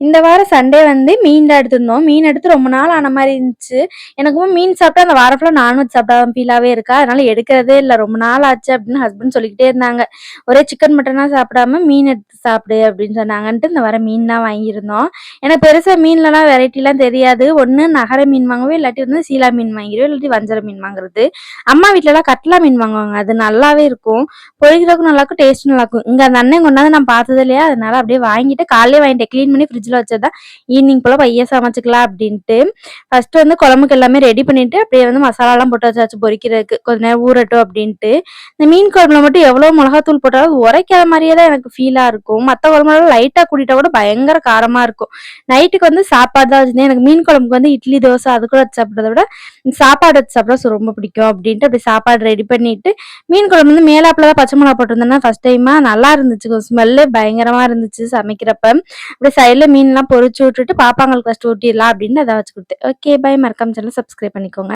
இந்த வாரம் சண்டே வந்து மீன் தான் எடுத்திருந்தோம். மீன் எடுத்து ரொம்ப நாள் ஆன மாரி இருந்துச்சு. எனக்கும் மீன் சாப்பிட்டா அந்த வாரம் ஃபுல்லா நான்வெஜ் சாப்பிடாம ஃபீலாவே இருக்கா. அதனால எடுக்கிறதே இல்ல. ரொம்ப நாள் ஆச்சு அப்படின்னு ஹஸ்பண்ட் சொல்லிக்கிட்டே இருந்தாங்க. ஒரே சிக்கன், மட்டனா சாப்பிடாம மீன் எடுத்து சாப்பிடு அப்படின்னு சொன்னாங்கன்ட்டு இந்த வாரம் மீன் தான் வாங்கியிருந்தோம். எனக்கு பெருசா மீன்லலாம் வெரைட்டிலாம் தெரியாது. ஒண்ணு நகர மீன் வாங்குவேன், இல்லாட்டி வந்து சீலா மீன் வாங்கிருவேன், இல்லாட்டி வஞ்சர மீன் வாங்குறது. அம்மா வீட்லலாம் கட்லா மீன் வாங்குவாங்க. அது நல்லாவே இருக்கும். பொரிக்கிறதுக்கும் நல்லாருக்கும், டேஸ்ட்டும் நல்லாருக்கும். இங்க அந்த அண்ணன் கொண்டாந்து நான் பார்த்தது இல்லையா, அதனால அப்படியே வாங்கிட்டு காலையிலே வாங்கிட்டேன். கிளீன் பண்ணி ஃப்ரிட்ஜ்ல வச்சது தான். ஈவினிங் போல பைய சமைச்சுக்கலாம் அப்படின்ட்டு. ஃபர்ஸ்ட் வந்து குழம்புக்கு எல்லாமே ரெடி பண்ணிட்டு அப்படியே வந்து மசாலாலாம் போட்டு வச்சாச்சு பொரிக்கிறதுக்கு. கொஞ்ச நேரம் ஊறட்டும் அப்படின்ட்டு. இந்த மீன் குழம்புல மட்டும் எவ்வளோ மிளகாத்தூள் போட்டாலும் உரைக்காத மாதிரியே தான் எனக்கு ஃபீலா இருக்கும். மத்த குழம்புலாம் லைட்டா கூட்டிட்டா கூட பயங்கர காரமா இருக்கும். நைட்டுக்கு வந்து சாப்பாடு தான் வச்சிருந்தேன். எனக்கு மீன் குழம்புக்கு வந்து இட்லி, தோசை அது கூட வச்சு சாப்பிடுறத விட சாப்பாடு வச்சு சாப்பிட ரொம்ப பிடிக்கும் அப்படின்ட்டு அப்படி சாப்பாடு ரெடி பண்ணிட்டு மீன் குழம்பு வந்து மேலாப்புல தான் பச்சை மிளகா போட்டிருந்தேன்னா ஃபர்ஸ்ட் டைமா நல்லா இருந்துச்சு. ஸ்மெல்லு பயங்கரமா இருந்துச்சு சமைக்கிறப்ப. அப்படியே சைடுல மீன்லாம் பொரிச்சு விட்டுட்டு பாப்பாங்களுக்கு ஃபர்ஸ்ட் ஊட்டிடலாம் அப்படின்னு அதை வச்சு கொடுத்தேன். Okay, bye. மறக்காம சேனல் சப்ஸ்கிரைப் பண்ணிக்கோங்க.